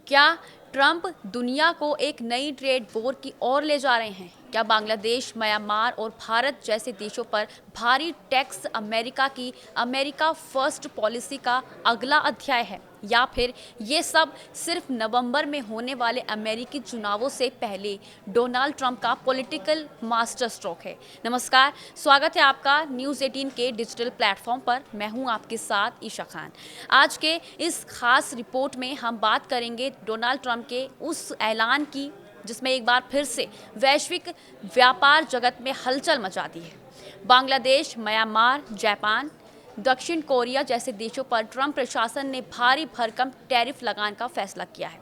क्या ट्रंप दुनिया को एक नई ट्रेड वॉर की ओर ले जा रहे हैं? क्या बांग्लादेश, म्यांमार और भारत जैसे देशों पर भारी टैक्स अमेरिका की अमेरिका फर्स्ट पॉलिसी का अगला अध्याय है? या फिर ये सब सिर्फ नवंबर में होने वाले अमेरिकी चुनावों से पहले डोनाल्ड ट्रंप का पॉलिटिकल मास्टर स्ट्रोक है? नमस्कार, स्वागत है आपका न्यूज़ 18 के डिजिटल प्लेटफॉर्म पर। मैं हूं आपके साथ ईशा खान। आज के इस खास रिपोर्ट में हम बात करेंगे डोनाल्ड ट्रंप के उस ऐलान की जिसमें एक बार फिर से वैश्विक व्यापार जगत में हलचल मचा दी है। बांग्लादेश, म्यांमार, जापान, दक्षिण कोरिया जैसे देशों पर ट्रंप प्रशासन ने भारी भरकम टैरिफ लगाने का फैसला किया है।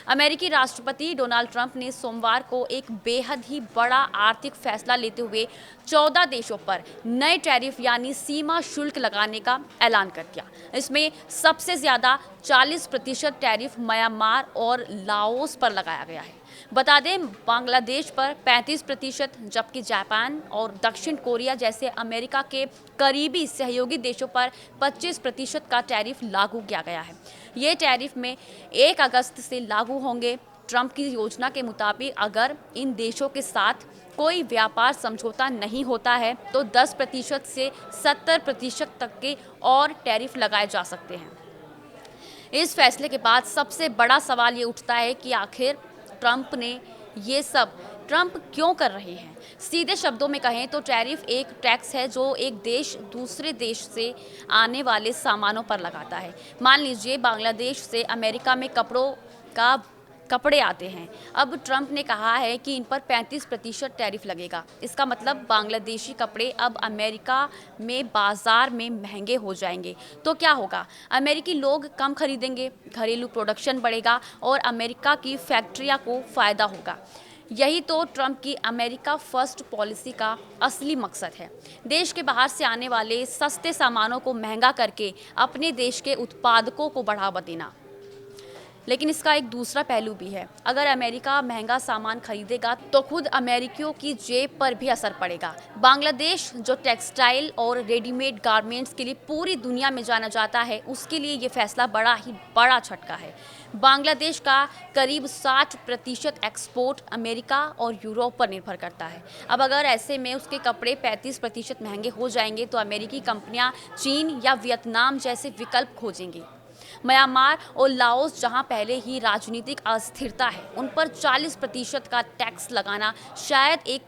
अमेरिकी राष्ट्रपति डोनाल्ड ट्रंप ने सोमवार को एक बेहद ही बड़ा आर्थिक फैसला लेते हुए 14 देशों पर नए टैरिफ यानी सीमा शुल्क लगाने का ऐलान कर दिया। इसमें सबसे ज़्यादा 40% टैरिफ म्यांमार और लाओस पर लगाया गया है। बता दें, बांग्लादेश पर 35%, जबकि जापान और दक्षिण कोरिया जैसे अमेरिका के करीबी सहयोगी देशों पर 25% का टैरिफ लागू किया गया है। ये टैरिफ में 1 अगस्त से लागू होंगे। ट्रंप की योजना के मुताबिक अगर इन देशों के साथ कोई व्यापार समझौता नहीं होता है तो 10% से 70% तक के और टैरिफ लगाए जा सकते हैं। इस फैसले के बाद सबसे बड़ा सवाल ये उठता है कि आखिर ट्रंप क्यों कर रहे हैं? सीधे शब्दों में कहें तो टैरिफ एक टैक्स है जो एक देश दूसरे देश से आने वाले सामानों पर लगाता है। मान लीजिए बांग्लादेश से अमेरिका में कपड़े आते हैं। अब ट्रंप ने कहा है कि इन पर 35% टैरिफ लगेगा। इसका मतलब बांग्लादेशी कपड़े अब अमेरिका में बाजार में महंगे हो जाएंगे। तो क्या होगा? अमेरिकी लोग कम खरीदेंगे, घरेलू प्रोडक्शन बढ़ेगा और अमेरिका की फैक्ट्रियां को फ़ायदा होगा। यही तो ट्रंप की अमेरिका फर्स्ट पॉलिसी का असली मकसद है। देश के बाहर से आने वाले सस्ते सामानों को महंगा करके अपने देश के उत्पादकों को बढ़ावा देना। लेकिन इसका एक दूसरा पहलू भी है। अगर अमेरिका महंगा सामान खरीदेगा तो खुद अमेरिकियों की जेब पर भी असर पड़ेगा। बांग्लादेश, जो टेक्सटाइल और रेडीमेड गारमेंट्स के लिए पूरी दुनिया में जाना जाता है, उसके लिए ये फैसला बड़ा ही बड़ा झटका है। बांग्लादेश का करीब 60% एक्सपोर्ट अमेरिका और यूरोप पर निर्भर करता है। अब अगर ऐसे में उसके कपड़े 35% महंगे हो जाएंगे तो अमेरिकी कंपनियां चीन या वियतनाम जैसे विकल्प खोजेंगी। म्यांमार और लाओस, जहां पहले ही राजनीतिक अस्थिरता है, उन पर 40% का टैक्स लगाना शायद एक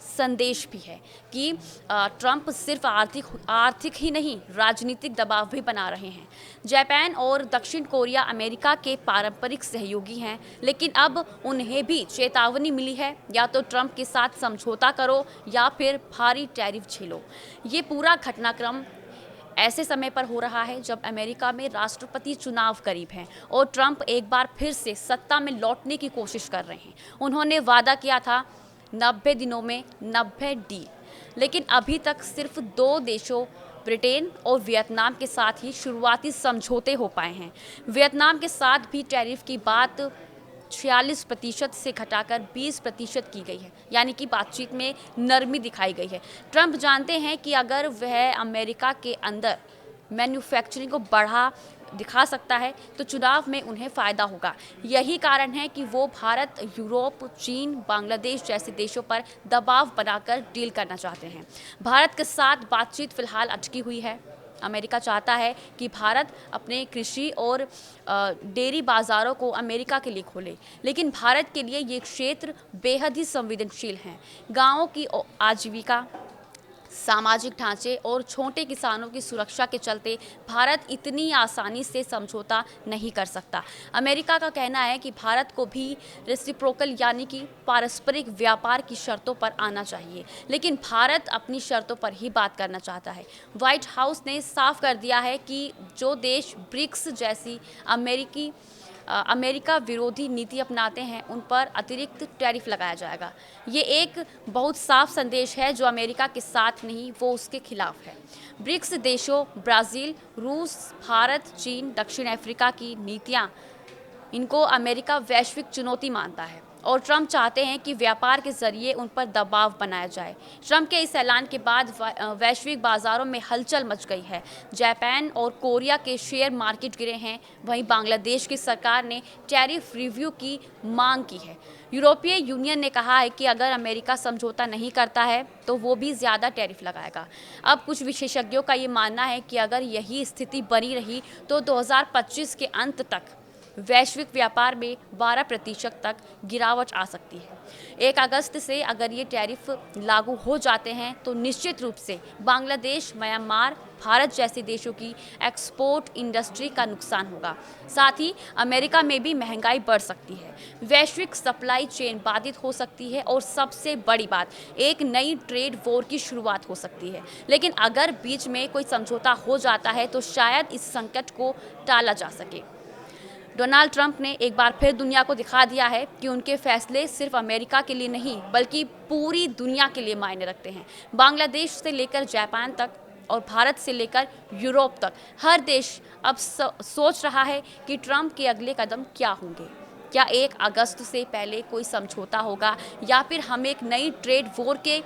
संदेश भी है कि ट्रंप सिर्फ आर्थिक ही नहीं, राजनीतिक दबाव भी बना रहे हैं। जापान और दक्षिण कोरिया अमेरिका के पारंपरिक सहयोगी हैं, लेकिन अब उन्हें भी चेतावनी मिली है, या तो ट्रंप के साथ समझौता करो या फिर भारी टैरिफ झेलो। ये पूरा घटनाक्रम ऐसे समय पर हो रहा है जब अमेरिका में राष्ट्रपति चुनाव करीब हैं और ट्रंप एक बार फिर से सत्ता में लौटने की कोशिश कर रहे हैं। उन्होंने वादा किया था 90 दिनों में 90 डील, लेकिन अभी तक सिर्फ 2 देशों ब्रिटेन और वियतनाम के साथ ही शुरुआती समझौते हो पाए हैं। वियतनाम के साथ भी टैरिफ की बात 46% से घटाकर 20% की गई है, यानी कि बातचीत में नरमी दिखाई गई है। ट्रंप जानते हैं कि अगर वह अमेरिका के अंदर मैन्युफैक्चरिंग को बढ़ा दिखा सकता है तो चुनाव में उन्हें फ़ायदा होगा। यही कारण है कि वो भारत, यूरोप, चीन, बांग्लादेश जैसे देशों पर दबाव बनाकर डील करना चाहते हैं। भारत के साथ बातचीत फ़िलहाल अटकी हुई है। अमेरिका चाहता है कि भारत अपने कृषि और डेयरी बाज़ारों को अमेरिका के लिए खोले, लेकिन भारत के लिए ये क्षेत्र बेहद ही संवेदनशील हैं। गाँवों की आजीविका, सामाजिक ढांचे और छोटे किसानों की सुरक्षा के चलते भारत इतनी आसानी से समझौता नहीं कर सकता। अमेरिका का कहना है कि भारत को भी रेसिप्रोकल यानी कि पारस्परिक व्यापार की शर्तों पर आना चाहिए, लेकिन भारत अपनी शर्तों पर ही बात करना चाहता है। व्हाइट हाउस ने साफ कर दिया है कि जो देश ब्रिक्स जैसी अमेरिका विरोधी नीति अपनाते हैं उन पर अतिरिक्त टैरिफ लगाया जाएगा। ये एक बहुत साफ संदेश है जो अमेरिका के साथ नहीं, वो उसके खिलाफ है। ब्रिक्स देशों ब्राज़ील, रूस, भारत, चीन, दक्षिण अफ्रीका की नीतियाँ, इनको अमेरिका वैश्विक चुनौती मानता है और ट्रंप चाहते हैं कि व्यापार के जरिए उन पर दबाव बनाया जाए। ट्रंप के इस ऐलान के बाद वैश्विक बाजारों में हलचल मच गई है। जापान और कोरिया के शेयर मार्केट गिरे हैं। वहीं बांग्लादेश की सरकार ने टैरिफ रिव्यू की मांग की है। यूरोपीय यूनियन ने कहा है कि अगर अमेरिका समझौता नहीं करता है तो वो भी ज़्यादा टैरिफ लगाएगा। अब कुछ विशेषज्ञों का ये मानना है कि अगर यही स्थिति बनी रही तो 2025 के अंत तक वैश्विक व्यापार में 12% तक गिरावट आ सकती है। 1 अगस्त से अगर ये टैरिफ लागू हो जाते हैं तो निश्चित रूप से बांग्लादेश, म्यांमार, भारत जैसे देशों की एक्सपोर्ट इंडस्ट्री का नुकसान होगा। साथ ही अमेरिका में भी महंगाई बढ़ सकती है। वैश्विक सप्लाई चेन बाधित हो सकती है और सबसे बड़ी बात, एक नई ट्रेड वॉर की शुरुआत हो सकती है। लेकिन अगर बीच में कोई समझौता हो जाता है तो शायद इस संकट को टाला जा सके। डोनाल्ड ट्रंप ने एक बार फिर दुनिया को दिखा दिया है कि उनके फैसले सिर्फ अमेरिका के लिए नहीं बल्कि पूरी दुनिया के लिए मायने रखते हैं। बांग्लादेश से लेकर जापान तक और भारत से लेकर यूरोप तक हर देश अब सोच रहा है कि ट्रंप के अगले कदम क्या होंगे। क्या 1 अगस्त से पहले कोई समझौता होगा या फिर हम एक नई ट्रेड वॉर के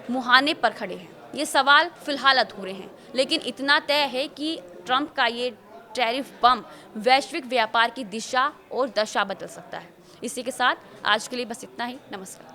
मुहाने पर खड़े हैं? ये सवाल फिलहाल अधूरे हैं, लेकिन इतना तय है कि ट्रंप का ये टैरिफ बम वैश्विक व्यापार की दिशा और दशा बदल सकता है। इसी के साथ आज के लिए बस इतना ही। नमस्कार।